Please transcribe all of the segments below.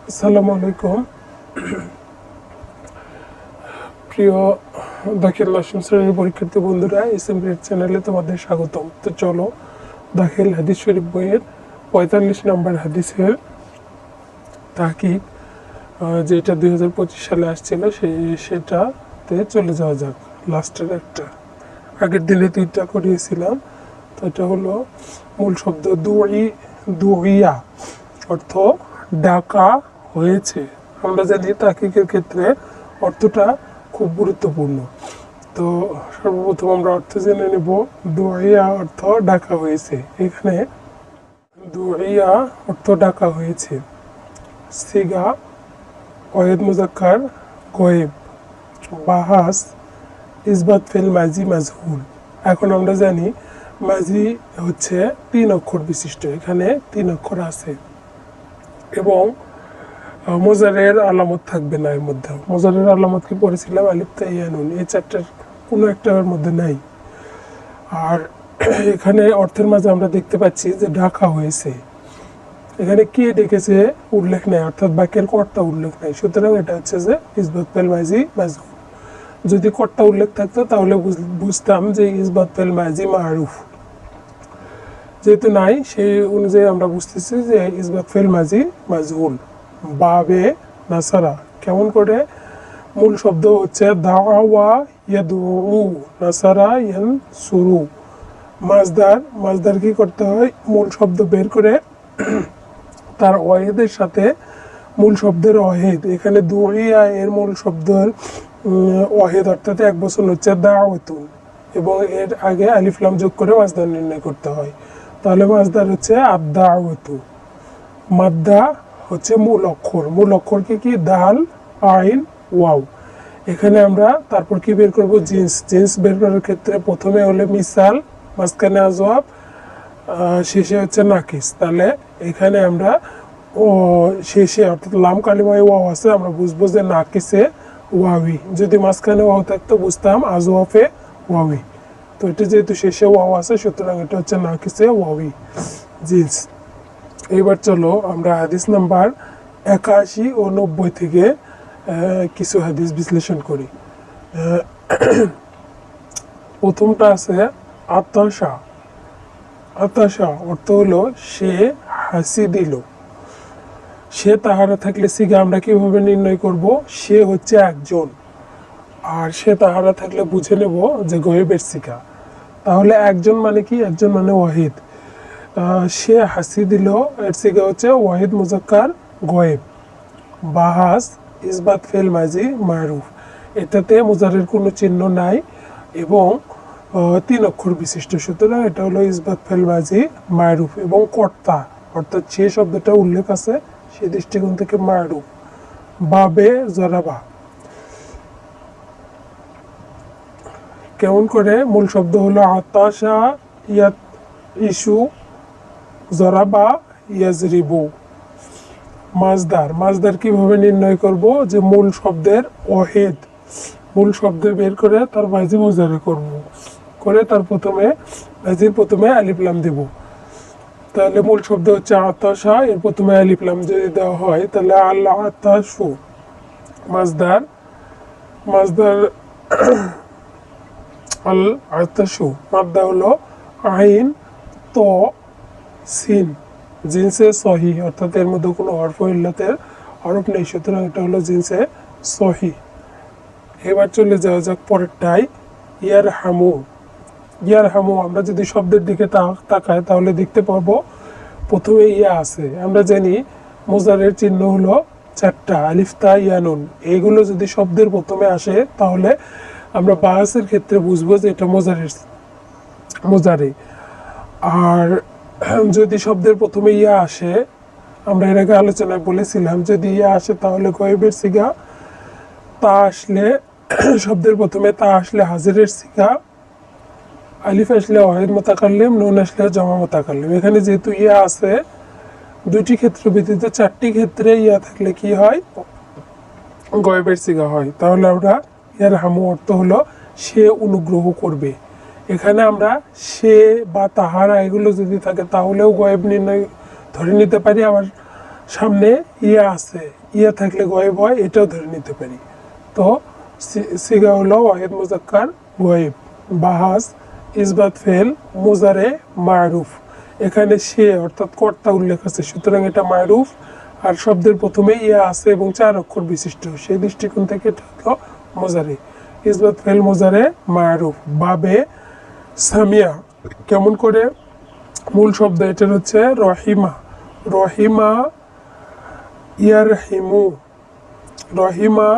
আসসালামু আলাইকুম। প্রিয় দাখিল দশম শ্রেণীর পরীক্ষার্থী বন্ধুরা, এসএমবি চ্যানেলে তোমাদের স্বাগতম। তো চলো দাখিল হাদিস শরীফ বইয়ের 45 নম্বর হাদিসের তাহকিক, যেটা 2025 সালে আসছিল সেটাতে চলে যাওয়া যাক। লাস্টের একটা, আগের দিনে 3টা করিয়েছিলাম। তো এটা হলো মূল শব্দ দুইয়া, অর্থ ডাকা হয়েছে। আমরা জানি তাহকিকের ক্ষেত্রে অর্থটা খুব গুরুত্বপূর্ণ। তো সর্বপ্রথম আমরা অর্থ জেনে নেব। দুইয়া অর্থ ডাকা হয়েছে। এখানে দুইয়া অর্থ ডাকা হয়েছে। সিগা ওয়াহিদ মুজাক্কার গয়েব, বাহাস ইসবাত ফেল মাজি মাজহুল। এখন আমরা জানি মাজি হচ্ছে 3 অক্ষর বিশিষ্ট, এখানে 3 অক্ষর আছে এবং মোজারের আলামত থাকবে না। এর মধ্যে মোজারের আলামত কি পড়েছিলাম, আলিফ তা ইয়া নুন, এই চারটার কোনো একটার মধ্যে নাই। আর এখানে অর্থের মাঝে আমরা দেখতে পাচ্ছি যে ঢাকা হয়েছে। এখানে কে ডেকেছে উল্লেখ নেই, অর্থাৎ বাক্যের কর্তা উল্লেখ নেই। সুতরাং এটা হচ্ছে যে ইসবাত ফেল মাজি মাজহুল। যদি কর্তা উল্লেখ থাকতো তাহলে বুঝতাম যে ইসবাত ফেল মাজি মারুফ। যেহেতু নাই, সেই অনুযায়ী আমরা বুঝতেছি যে ইসবাত ফেল মাজি মাজহুল। বাবে নাসারা, কেমন করে? মূল শব্দ হচ্ছে দাওয়া ইয়াদউ, নাসারা ইয়ানসুরু। মাজদার কি করতে হয়? মূল শব্দ বের করে তার ওয়াহিদের সাথে মূল শব্দের ওয়াহিদ, এখানে দুইয়া এর মূল শব্দের ওয়াহিদ অর্থাৎ এক বচন হচ্ছে দাওয়াতুন, এবং এর আগে আলিফ লাম যোগ করে মাজদার নির্ণয় করতে হয়। তাহলে মাজদার হচ্ছে আদ-দাওয়াতু। মাদ্দা হচ্ছে মূল অক্ষর। মূল অক্ষর কি দাল, আইন, ওয়াও। এখানে আমরা তারপর কি বের করব? জিন্স বের করার ক্ষেত্রে প্রথমে হলে মিসাল, মাঝখানে আজওয়াব, শেষে হচ্ছে নাকিস। তাহলে এখানে আমরা শেষে অর্থাৎ লাম কালিমায় ওয়াও আছে, আমরা বুঝবো যে নাকিসে ওয়াবি। যদি মাঝখানে ওয়াও থাকতো বুঝতাম আজওয়াফে ওয়াবি। তো এটা যেহেতু শেষে ওয়াও আছে, সুতরাং এটা হচ্ছে নাকিসে ওয়াবি, জিন্স। এবার চলো আমরা হাদিস নাম্বার 81 ও 90 থেকে কিছু হাদিস বিশ্লেষণ করি। প্রথমটা আছে আতাশা। আতাশা অর্থ হলো সে হাসি দিল। সে তাহারা থাকলে সিগা আমরা কিভাবে নির্ণয় করব? সে হচ্ছে একজন, আর সে তাহারা থাকলে বুঝে নেব যে গয়েবের সিগা। তাহলে একজন মানে কি? একজন মানে ওয়াহিদ। সে হাসি দিল, এর সিগা হচ্ছে ওয়াহিদ মুজাক্কার গয়েব। বাহাস ইসবাত ফেল মাজি মারুফ, এটাতে মুজারের কোনো চিহ্ন নাই এবং 3 অক্ষর বিশিষ্ট। সুতরাং এটা হলো ইসবাত ফেল মাজি মারুফ। এবং কর্তা অর্থাৎ যে শব্দটা উল্লেখ আছে সেই দৃষ্টিকোণ থেকে মারুফ। বাবে জরাবা, কেমন করে? মূল শব্দ হলো আতাশা ইয়াত ইসু, জরাবা ইয়াজরিবু। মাজদার কিভাবে নির্ণয় করব? যে মূল শব্দের ওয়াহিদ, মূল শব্দ বের করে তার মাঝি মুজারে করব, করে তার প্রথমে আলিফ লাম দেব। তাহলে মূল শব্দ হচ্ছে আতাশা, এর প্রথমে আলিফ লাম যদি দেওয়া হয় তাহলে আল আতাশু। মাজদার আল আতাশু, মাদ্দা হলো আইন ত সিন, জিনসে সহি, অর্থাৎ এর মধ্যে কোনো হরফ ইল্লাতের হরফ নেই। সুতরাং এটা হলো জিনসে সহি। এবার চলে যাওয়া যাক পরেরটাই, ইয়ার হামু। আমরা যদি শব্দের দিকে তাকাই তাহলে দেখতে পাবো প্রথমে ইয়া আছে। আমরা জানি মোজারের চিহ্ন হলো 4টা, আলিফ তা ইয়া নুন। এইগুলো যদি শব্দের প্রথমে আসে তাহলে আমরা বাহাসের ক্ষেত্রে বুঝবো যে এটা মোজারে। আর যদি শব্দের প্রথমে ইয়া আসে, আমরা এর আগে আলোচনায় বলেছিলাম, যদি ইয়া আসে তাহলে গয়েবের সিগা। তা আসলে শব্দের প্রথমে তা আসলে হাজিরের সিগা। আলিফ আসলে ওয়াহিদ মুতাকাল্লিম, নুন আসলে জামা মুতাকাল্লিম। এখানে যেহেতু ইয়া আছে, 2টি ক্ষেত্র ব্যতীত 4টি ক্ষেত্রে ইয়া থাকলে কি হয়? গয়েবের সিগা হয়। তাহলে আমরা ইয়ার হামু অর্থ হলো সে অনুগ্রহ করবে। এখানে আমরা সে বা তাহারা এগুলো যদি থাকে তাহলেও গয়েব নির্ণয় ধরে নিতে পারি, আবার সামনে ইয়া আছে, ইয়া থাকলে গয়েব হয়, এটাও ধরে নিতে পারি। তো সিগা হলো ওয়াহিদ মুজাক্কার গয়েব। বাহাস ইসবাত ফেল মুজারে মারুফ, এখানে সে অর্থাৎ কর্তা উল্লেখ আছে, সুতরাং এটা মারুফ। আর শব্দের প্রথমে ইয়া আছে এবং 4 অক্ষর বিশিষ্ট, সেই দৃষ্টিকোণ থেকে এটা হলো মুজারে। ইসবাত ফেল মুজারে মারুফ। বাবে সামিয়া, কেমন করে মূল শব্দ এটার হচ্ছে রহিমা, রহিমা ইয়ারহিমু, রহিমা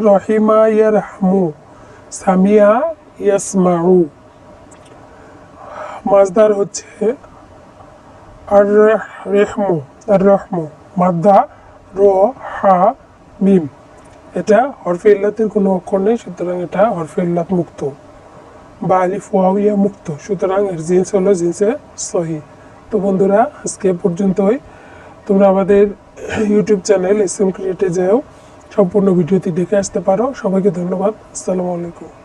রহিমা ইয়ারহামু, সামিয়া ইয়াসমাউ। মাজদার হচ্ছে আর রেহমু, আর রহমু, মাদ্দা র হা মিম, এটা হরফে ইল্লাতের কোনো অক্ষর নেই, সুতরাং এটা হরফে ইল্লাত মুক্ত। বা আলিফ ওয়াও ইয়া মুক্ত, সুতরাং এর জিন্স হলো জিন্সে সহি। তো বন্ধুরা, আজকে পর্যন্তই। তোমরা আমাদের ইউটিউব চ্যানেল এস এম ক্রিয়েটে যাও, সম্পূর্ণ ভিডিওটি দেখে আসতে পারো। সবাইকে ধন্যবাদ। আসসালামু আলাইকুম।